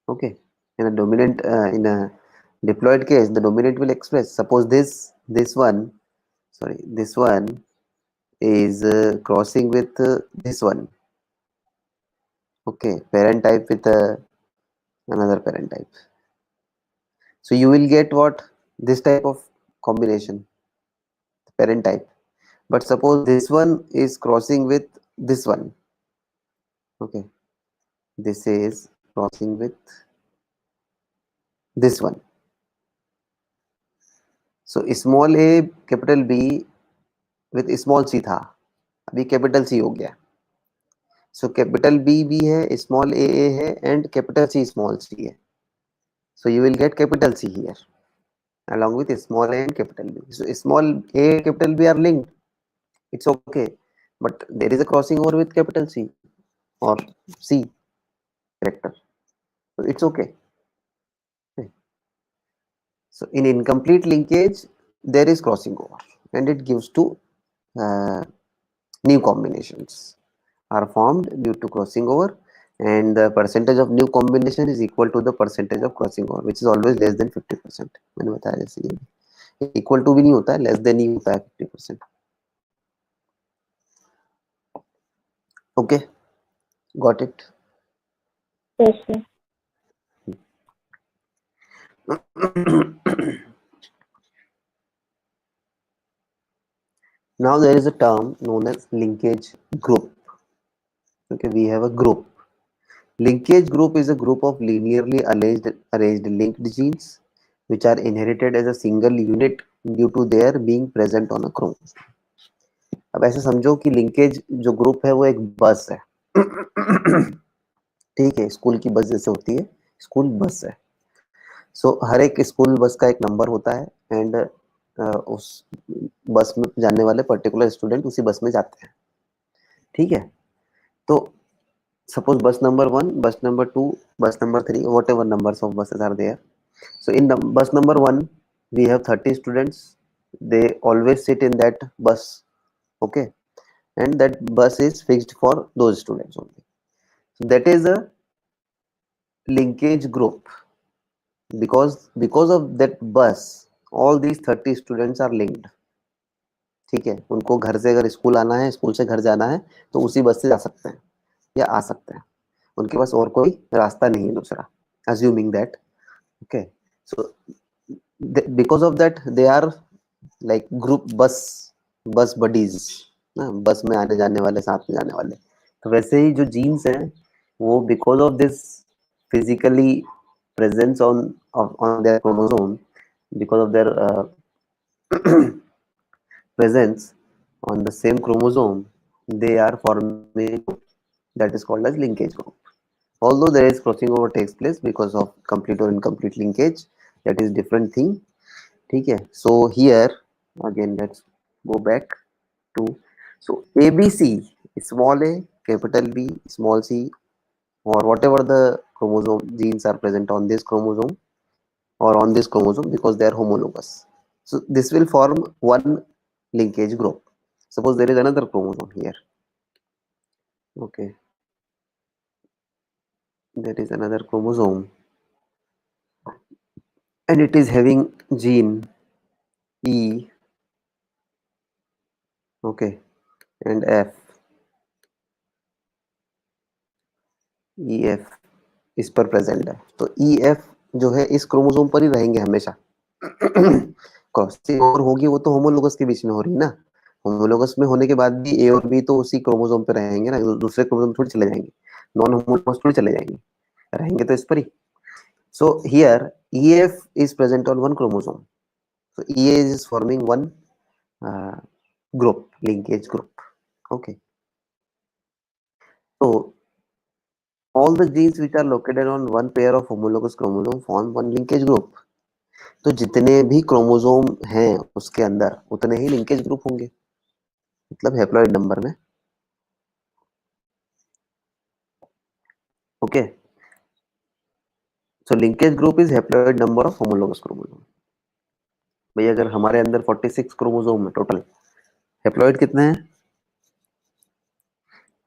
Okay, in a dominant in a diploid case, the dominant will express. Suppose this one, sorry, this one is crossing with this one. Okay, parent type with another parent type. So you will get what, this type of combination, parent type. But suppose this one is crossing with this one. Okay, this is crossing with this one. So small a capital B with small c था, अभी capital C हो गया. So capital B भी है, small a है, and capital C small c है. So you will get capital C here along with small a and capital B. So small a and capital B are linked. It's okay, but there is a crossing over with capital C or C character. So it's okay. So in incomplete linkage, there is crossing over, and it gives to uh, new combinations are formed due to crossing over, and the percentage of new combination is equal to the percentage of crossing over, which is always less than 50%. मैंने बताया जैसे ये equal to भी नहीं होता है, less than ही होता है 50%. Okay, got it. Yes, sir. Now there is a term known as linkage group. Okay, we have a group. Linkage group is a group of linearly arranged linked genes which are inherited as a single unit due to their being present on a chromosome. अब ऐसे समझो कि linkage जो group है वो एक बस है. ठीक है, स्कूल की बस जैसे होती है, स्कूल बस है. सो हर एक स्कूल बस का एक नंबर होता है, एंड उस बस में जाने वाले पर्टिकुलर स्टूडेंट उसी बस में जाते हैं. ठीक है, तो suppose bus number 1, bus number 2, bus number 3, whatever numbers of buses are there. So in bus number 1 we have 30 students. They always sit in that bus. Okay, and that bus is fixed for those students only. So that is a linkage group, because of that bus all these 30 students are linked. ठीक है, उनको घर से अगर school आना है, school से घर जाना है, तो उसी बस से जा सकते हैं या आ सकते हैं. उनके पास और कोई रास्ता नहीं है दूसरा, assuming that. Okay, so because of that they are like group bus buddies ना, बस में आने जाने वाले, साथ में जाने वाले. तो वैसे ही जो जीन्स हैं वो because of this physically presence on their chromosome, because of their presence on the same chromosome, they are forming a group that is called as linkage group. Although there is crossing over takes place because of complete or incomplete linkage, that is different thing. ठीक है, so here again let's go back to, so ABC, small a capital B small c, or whatever the chromosome genes are present on this chromosome or on this chromosome, because they are homologous. So this will form one linkage group. Suppose there is another chromosome here. Okay, there is another chromosome and it is having gene E, okay, and F. E F इस पर present है, तो E F जो है इस chromosome पर ही रहेंगे हमेशा। क्रॉसिंग ओवर होगी वो तो होमोलोगस के बीच में हो रही ना, होमोलोगस में होने के बाद भी ए और बी तो उसी क्रोमोसोम पे रहेंगे ना, दूसरे क्रोमोसोम थोड़ी चले जाएंगे, नॉन होमोलोगस थोड़ी चले जाएंगे, रहेंगे तो इस पर ही। So here EF is present on one chromosome, so EA is forming one group, linkage group. Okay, so all the genes which are located on one pair of homologous chromosome form one linkage group. तो जितने भी chromosome हैं उसके अंदर उतने ही linkage group होंगे, मतलब haploid number में। Okay, so linkage group is haploid number of homologous chromosome. भाई अगर हमारे अंदर 46 क्रोमोसोम है टोटल, हैप्लॉइड कितने हैं?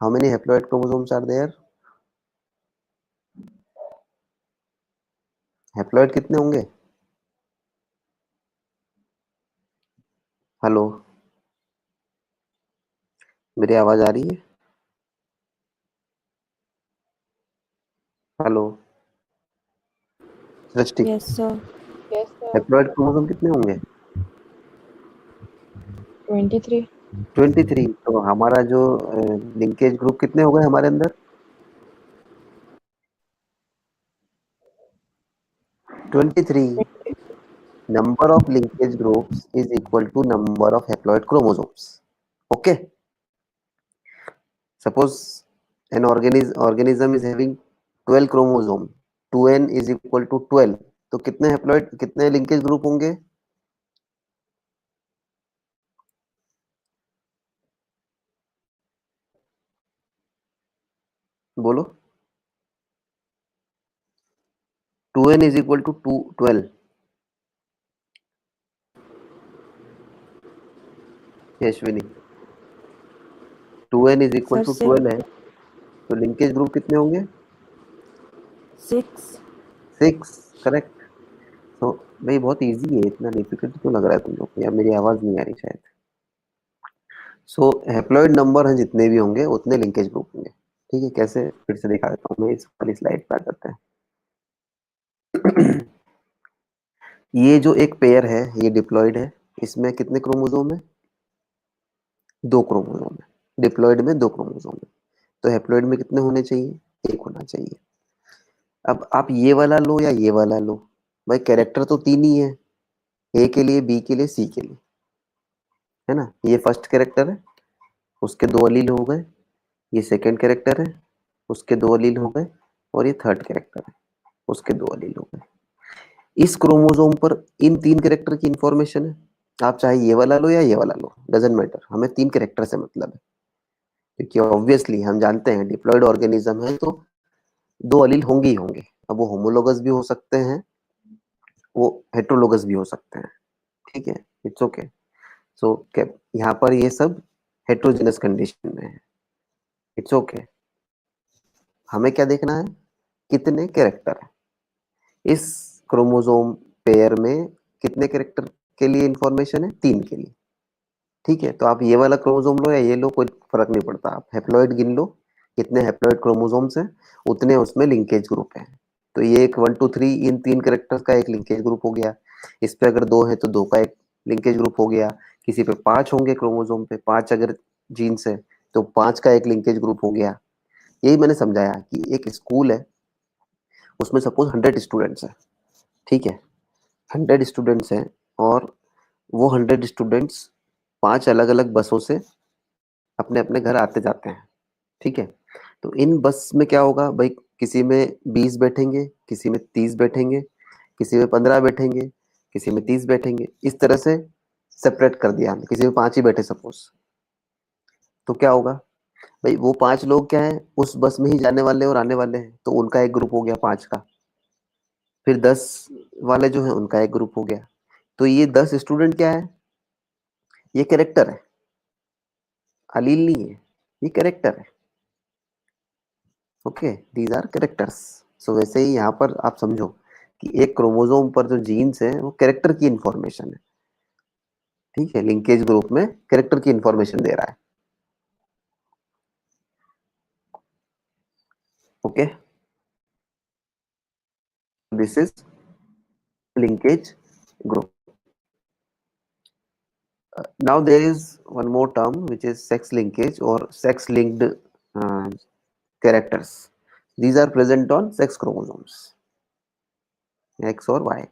How many haploid chromosomes are there? Haploid कितने होंगे? हेलो, मेरी आवाज आ रही है? Hello Srishti, Yes, sir. Haploid chromosome कितने होंगे? 23. 23। तो हमारा जो लिंकेज ग्रुप कितने हो गए हमारे अंदर? 23। Number of linkage groups is equal to number of haploid chromosomes. Okay, suppose an organism is having 12 chromosome, 2n is equal to 12, तो कितने हैप्लॉइड कितने लिंकेज ग्रुप होंगे? बोलो। 2n is equal to 12। Yashwini, 2n is equal Sir, to 12 है, तो linkage group कितने होंगे? 6. 6। Correct. तो भाई बहुत इजी है, इतना डिफिकल्ट क्यों लग रहा है तुम लोग को, या मेरी आवाज नहीं आ रही शायद। सो हैप्लॉइड नंबर हैं जितने भी होंगे उतने लिंकेज ग्रुप होंगे। ठीक है, कैसे फिर से दिखा देता हूँ मैं, इस वाली स्लाइड पे आ जाते हैं। ये जो एक पेयर है ये डिप्लॉइड है, इसमें कितने क्रोमोसोम है? 2 क्रोमोसोम है। डिप्लॉइड में 2 क्रोमोसोम है, तो हैप्लॉइड में कितने होने चाहिए? 1 होना चाहिए। अब आप ये वाला लो या ये वाला लो, भाई कैरेक्टर तो 3 ही है, ए के लिए, बी के लिए, सी के लिए, है ना। ये फर्स्ट कैरेक्टर है, उसके 2 अलील हो गए। ये सेकंड कैरेक्टर है, उसके 2 अलील हो गए। और ये थर्ड कैरेक्टर है, उसके 2 अलील हो गए। इस क्रोमोसोम पर इन 3 कैरेक्टर की इंफॉर्मेशन है। आप चाहे ये वाला लो या ये वाला लो, डजेंट मैटर, हमें 3 कैरेक्टर से मतलब है, क्योंकि ऑब्वियसली हम जानते हैं डिप्लॉयड ऑर्गेनिज्म है तो 2 अलील होंगे ही होंगे। अब वो होमोलोगस भी हो सकते हैं, वो हेट्रोलोगस भी हो सकते हैं। ठीक है, इट्स ओके। सो यहाँ पर ये सब हेट्रोजेनस कंडीशन में है, इट्स ओके। हमें क्या देखना है? कितने कैरेक्टर है इस क्रोमोसोम पेयर में, कितने कैरेक्टर के लिए इंफॉर्मेशन है? 3 के लिए। ठीक है, तो आप ये वाला क्रोमोसोम लो या ये लो, कोई फर्क नहीं पड़ता, आप हैप्लॉइड गिन लो, कितने हैप्लॉइड क्रोमोसोम्स हैं उतने उसमें लिंकेज ग्रुप है। तो ये एक 1 2 3 इन 3 कैरेक्टर्स का एक लिंकेज ग्रुप हो गया। इस पे अगर 2 है तो 2 का एक लिंकेज ग्रुप हो गया। किसी पे 5 होंगे क्रोमोसोम पे, 5 अगर जीन्स है तो 5 का एक लिंकेज ग्रुप हो गया। यही मैंने समझाया कि एक स्कूल है, उसमें सपोज 100 स्टूडेंट्स है। ठीक है, 100 स्टूडेंट्स हैं और वो 100 स्टूडेंट्स 5 अलग अलग बसों से अपने अपने घर आते जाते हैं। ठीक है, तो इन बस में क्या होगा भाई, किसी में 20 बैठेंगे, किसी में 30 बैठेंगे, किसी में 15 बैठेंगे, किसी में 30 बैठेंगे, इस तरह से सेपरेट कर दिया हमने। किसी में 5 ही बैठे सपोज, तो क्या होगा भाई, वो 5 लोग क्या है उस बस में ही जाने वाले और आने वाले हैं, तो उनका एक ग्रुप हो गया 5 का। फिर 10 वाले जो है उनका एक ग्रुप हो गया। तो ये 10 स्टूडेंट क्या है? ये कैरेक्टर है, अलील नहीं है, ये कैरेक्टर है। Okay, these are characters. So वैसे ही यहाँ पर आप समझो कि एक क्रोमोसोम पर जो जीन्स है वो कैरेक्टर की इंफॉर्मेशन है। ठीक है, लिंकेज ग्रुप में कैरेक्टर की इंफॉर्मेशन दे रहा है। Okay, this is linkage group. Now there is one more term which is sex linkage or sex linked characters. These are present on sex chromosomes, X or Y.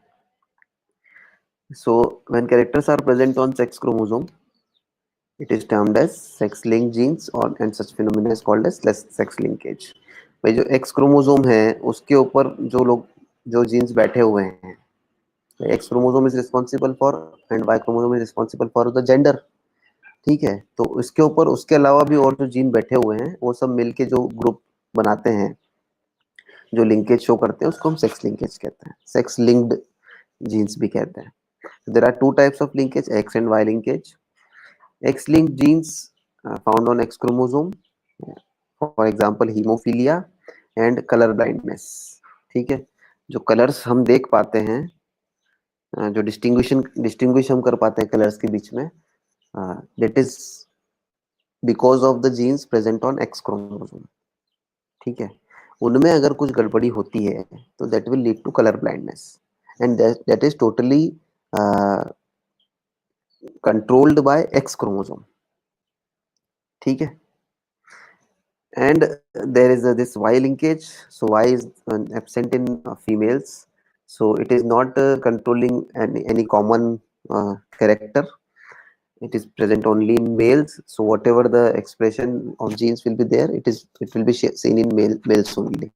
So when characters are present on sex chromosome, it is termed as sex linked genes or and such phenomena is called as sex linkage. भाई जो X chromosome है उसके ऊपर जो लोग जो jeans बैठे हुए हैं, X chromosome is responsible for and Y chromosome is responsible for the gender. ठीक है, तो इसके ऊपर उसके अलावा भी और जो जीन बैठे हुए हैं वो सब मिलके जो ग्रुप बनाते हैं, जो लिंकेज शो करते हैं, उसको हम सेक्स लिंकेज कहते हैं, सेक्स लिंक्ड जीन्स भी कहते हैं. There are two types of linkage, X and Y linkage. X-linked genes found on X chromosome, for example haemophilia and colour blindness. ठीक है, जो कलर्स हम देख पाते हैं, जो डिस्टिंग्विश हम कर पाते हैं कलर्स के बीच में, that is because of the genes present on X chromosome. ठीक है, उनमें अगर कुछ गड़बड़ी होती है तो that will lead to colour blindness and that is totally controlled by X chromosome. ठीक है, and there is this Y linkage. So Y is absent in females, so it is not controlling any common character. It is present only in males, so whatever the expression of genes will be there, it will be seen in males only.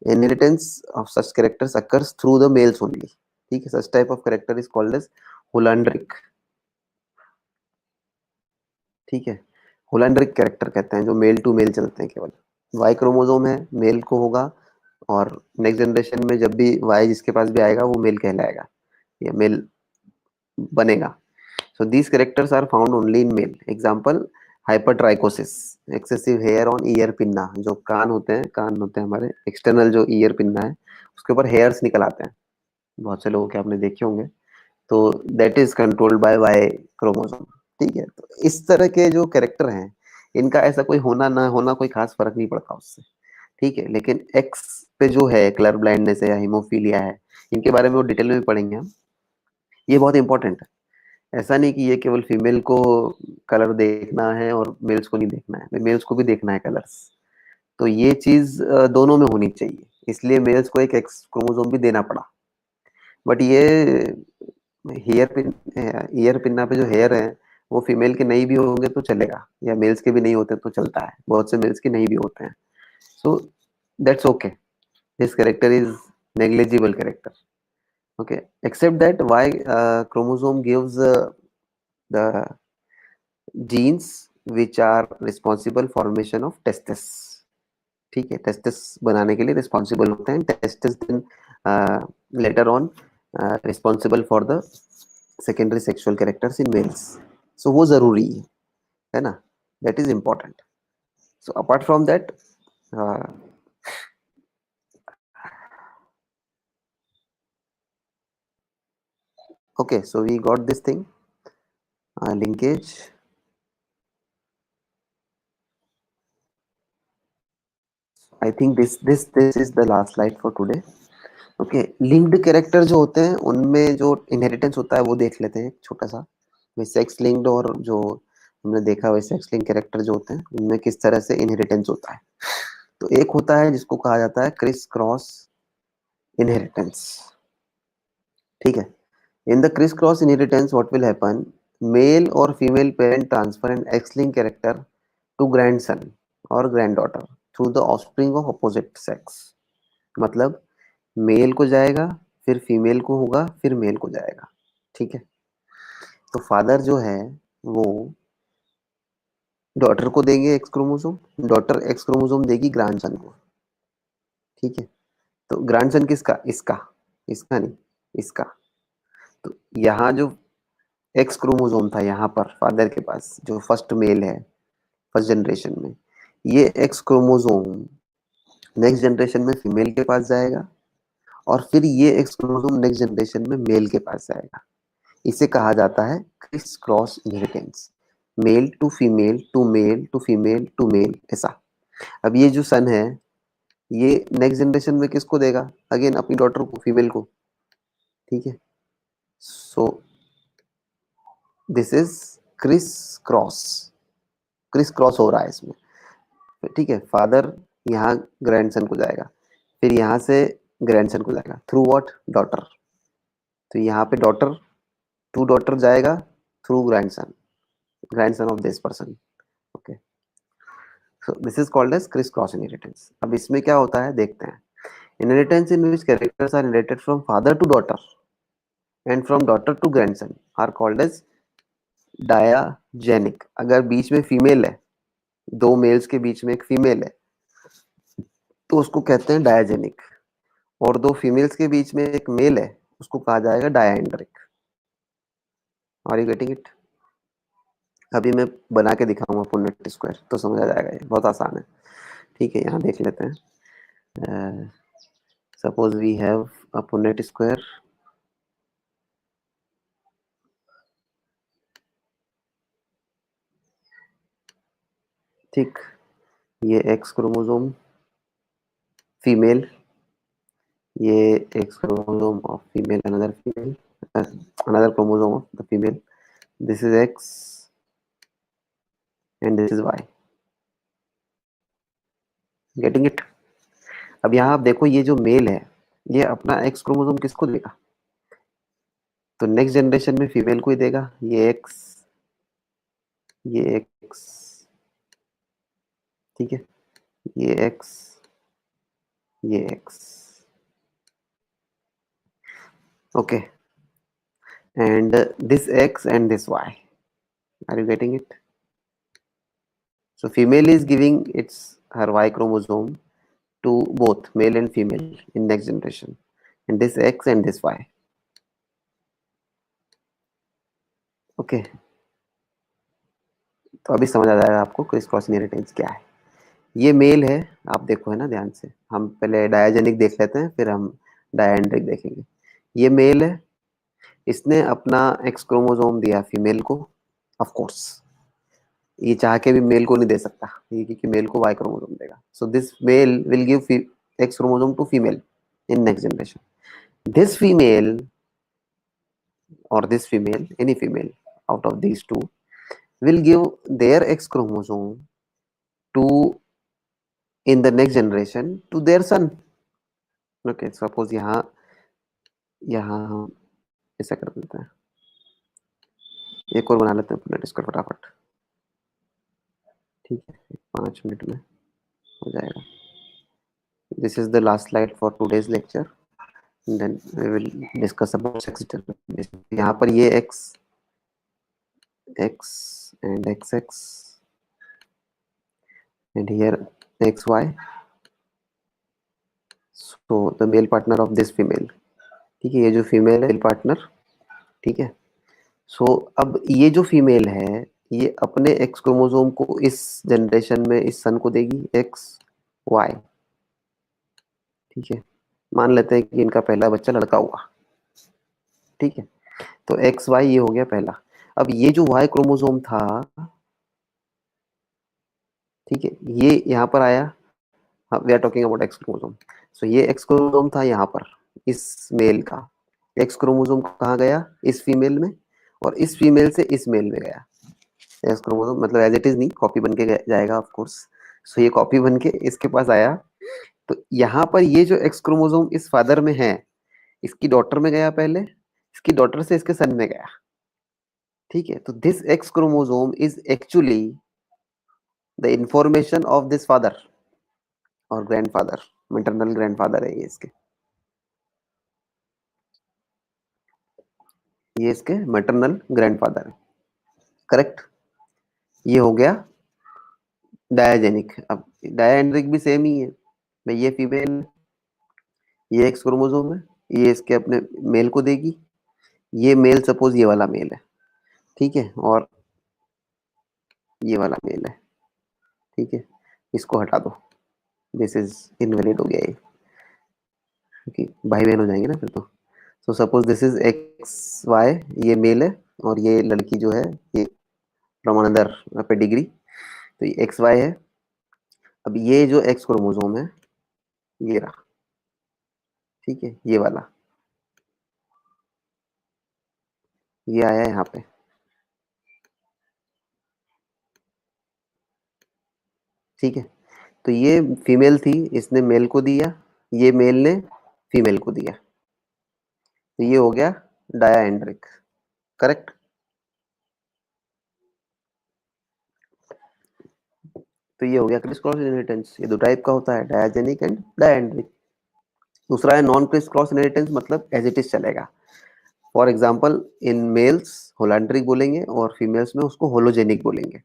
Inheritance of such characters occurs through the males only. ठीक है, such type of character is called as Holandric. ठीक है, holandric character कहते हैं, जो mail to mail चलते हैं केवल. वाई क्रोमोसोम है, मेल को होगा, और नेक्स्ट जनरेशन में जब भी वाई जिसके पास भी आएगा वो मेल कहलाएगा या मेल बनेगा. So these characters are found only in male. Example hypertrichosis, excessive hair on ear pinna. जो कान होते हैं हमारे एक्सटर्नल, जो ईयर पिन्ना है उसके ऊपर हेयर्स निकल आते हैं, बहुत से लोगों के आपने देखे होंगे, तो that is controlled by Y chromosome. ठीक है, तो इस तरह के जो कैरेक्टर हैं, इनका ऐसा कोई होना ना होना कोई खास फर्क नहीं पड़ता उससे. ठीक है, लेकिन एक्स पे जो है कलर ब्लाइंडनेस है या हीमोफीलिया है, इनके बारे में वो डिटेल में भी पढ़ेंगे हम. ये बहुत इंपॉर्टेंट है. ऐसा नहीं कि ये केवल फीमेल को कलर देखना है और मेल्स को नहीं देखना है, मेल्स को भी देखना है कलर्स. तो ये चीज दोनों में होनी चाहिए, इसलिए मेल्स को एक एक्स क्रोमोसोम भी देना पड़ा. बट ये ईयर पिन्ना पे जो हेयर है वो फीमेल के नहीं भी होंगे तो चलेगा, या मेल्स के भी नहीं होते तो चलता है, बहुत से मेल्स के नहीं भी होते हैं. So that's okay, this character is negligible character. Okay, except that Y chromosome gives the genes which are responsible formation of testis. ठीक है, टेस्टिस बनाने के लिए रिस्पॉन्सिबल होते हैं. Testis then later on responsible for the secondary sexual characters in males. So वो जरूरी है ना, that is important. So apart from that, okay, so we got this thing, linkage. I think this is the last slide for today. Okay, linked character जो होते हैं उनमें जो inheritance होता है वो देख लेते हैं छोटा सा. सेक्स लिंक्ड और जो हमने देखा हुआ सेक्स लिंक कैरेक्टर जो होते हैं उनमें किस तरह से इनहेरिटेंस होता है. तो एक होता है जिसको कहा जाता है क्रिस क्रॉस इनहेरिटेंस. ठीक है, in the criss cross inheritance what will happen, male और female parent transfer an X link character to grandson और granddaughter through the offspring of opposite sex. मतलब मेल को जाएगा, फिर फीमेल को होगा, फिर मेल को जाएगा. ठीक है, तो फादर जो है वो डॉटर को देंगे x chromosome, daughter x chromosome देगी ग्रैंडसन को. ठीक है, तो ग्रैंडसन किसका, इसका, इसका नहीं, इसका. तो यहाँ जो एक्स क्रोमोसोम था यहाँ पर फादर के पास, जो फर्स्ट मेल है फर्स्ट जनरेशन में, ये एक्स क्रोमोसोम नेक्स्ट जनरेशन में फीमेल के पास जाएगा और फिर ये एक्स क्रोमोसोम नेक्स्ट जनरेशन में मेल के पास जाएगा. इसे कहा जाता है criss cross inheritance, male to female to male to female to male, ऐसा. अब ये जो सन है ये नेक्स्ट जनरेशन में किसको देगा, अगेन अपनी डॉटर को, फीमेल को, ठीक है। सो this is criss cross, criss cross हो रहा है इसमें, ठीक है। फादर यहाँ ग्रैंडसन को जाएगा, फिर यहाँ से ग्रैंडसन को जाएगा थ्रू व्हाट, डॉटर। तो यहाँ पे डॉटर टू डॉटर जाएगा through grandson, grandson of this person, okay. So this is called as criss cross inheritance. अब इसमें क्या होता है देखते हैं। Inheritance in which characters are inherited from father to daughter and from daughter to grandson are called as diagynic. अगर बीच में फीमेल है, दो मेल्स के बीच में एक फीमेल है, तो उसको कहते हैं डायाजेनिक, और दो फीमेल्स के बीच में एक मेल है, उसको कहा जाएगा diandric. Are you getting it? अभी मैं बना के दिखाऊंगा पुनेट स्क्वायर तो समझ आ जाएगा, ये बहुत आसान है, ठीक है। यहाँ देख लेते हैं। Suppose we have a Punnett square, ठीक। ये एक्स क्रोमोसोम फीमेल, ये X chromosome of female, another female, another chromosome of the female. This is X and this is Y. Getting it? अब यहाँ आप देखो, ये जो मेल है ये अपना एक्स क्रोमोसोम किसको देगा, तो नेक्स्ट जनरेशन में फीमेल को ही देगा। ये एक्स, ये एक्स, ठीक है, ये एक्स, ये X, okay, and this X and this Y. Are you getting it? So female is giving its her Y chromosome to both male and female in next generation, and this X and this Y. Okay. तो अभी समझ आ जाएगा आपको Chris cross inheritance क्या है। ये male है, आप देखो है ना ध्यान से, हम पहले डायजेनिक देख लेते हैं फिर हम डायएंड्रिक देखेंगे। ये मेल है, इसने अपना एक्स क्रोमोसोम दिया फीमेल को, ऑफ कोर्स ये चाह के भी मेल को नहीं दे सकता, ये क्योंकि मेल को वाई क्रोमोसोम देगा। So this male will give X chromosome to female in next generation. This female or this female, any female out of these two, will give their X chromosome to in the next generation to their son. Okay, suppose यहाँ यहाँ हम ऐसा कर देते हैं, एक और बना लेते हैं पुनेट स्क्वायर फटाफट, ठीक है, 5 मिनट में हो जाएगा। This is the last slide for today's lecture. And then we will discuss about sex determination. यहाँ पर ये X, X and XX, and here XY. So the male partner of this female, ठीक है, ये जो फीमेल है partner, ठीक है। सो अब ये जो फीमेल है ये अपने एक्स क्रोमोसोम को इस जनरेशन में इस सन को देगी, एक्स वाई, ठीक है। मान लेते हैं कि इनका पहला बच्चा लड़का हुआ, ठीक है। तो एक्स वाई ये हो गया पहला। अब ये जो वाई क्रोमोसोम था, ठीक है, ये यहाँ पर आया, we are talking about X chromosome. So ये एक्स क्रोमोसोम था यहाँ पर, इस मेल का एक्स क्रोमोसोम कहाँ गया, इस फीमेल में, और इस फीमेल से इस मेल में गया एक्स क्रोमोसोम, मतलब एज इट इज नहीं, कॉपी बन के जाएगा ऑफ कोर्स। सो ये कॉपी बन के इसके पास आया, तो यहाँ पर ये जो एक्स क्रोमोसोम इस फादर में है, इसकी डॉटर में गया पहले, इसकी डॉटर से इसके सन में गया, ठीक है। तो this x chromosome is actually the information of this father और ग्रैंडफादर, मैटरनल ग्रैंडफादर है ये इसके, ये इसके मैटरनल ग्रैंडफादर है, करेक्ट। ये हो गया डायाजेनिक। अब डायएंड्रिक भी सेम ही है भाई, ये फीमेल, ये एक्स क्रोमोसोम है, ये इसके अपने मेल को देगी, ये मेल सपोज ये वाला मेल है, ठीक है, और ये वाला मेल है, ठीक है, इसको हटा दो, दिस इज इनवैलिड हो गया ये, क्योंकि भाई बहन हो जाएंगे ना फिर तो। So suppose this is X Y, ये मेल है और ये लड़की जो है ये फ्रॉम अनदर पेडिग्री, तो ये एक्स वाई है। अब ये जो एक्स क्रोमोसोम है ये रहा, ठीक है, ये वाला, ये आया यहाँ पे, ठीक है। तो ये फीमेल थी, इसने मेल को दिया, ये मेल ने फीमेल को दिया, तो ये हो गया डायाहेड्रिक, करेक्ट। तो ये हो गया क्रिस क्रॉस इनहेरिटेंस। ये दो टाइप का होता है, डायाजेनिक एंड डायाहेड्रिक। दूसरा है नॉन क्रिस क्रॉस इनहेरिटेंस, मतलब एज इट इज चलेगा। For example in males holandric बोलेंगे और फीमेल्स में उसको होलोजेनिक बोलेंगे।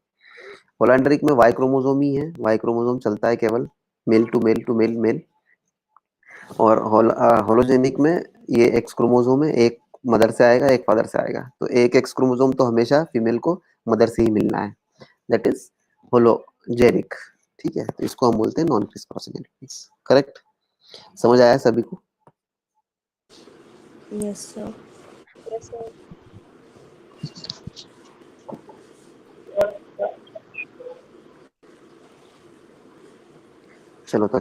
होलैंड्रिक में वाई क्रोमोसोम ही है, वाई क्रोमोसोम चलता है केवल, male to male to male male. और होलोजेनिक में ये एक्स क्रोमोसोम है, एक मदर से आएगा एक फादर से आएगा, तो एक एक्स क्रोमोसोम तो हमेशा फीमेल को मदर से ही मिलना है, दैट इज होलोजेनिक, ठीक है। तो इसको हम बोलते हैं non Chris cross inheritance, correct. समझ आया सभी को? Yes, sir. चलो तो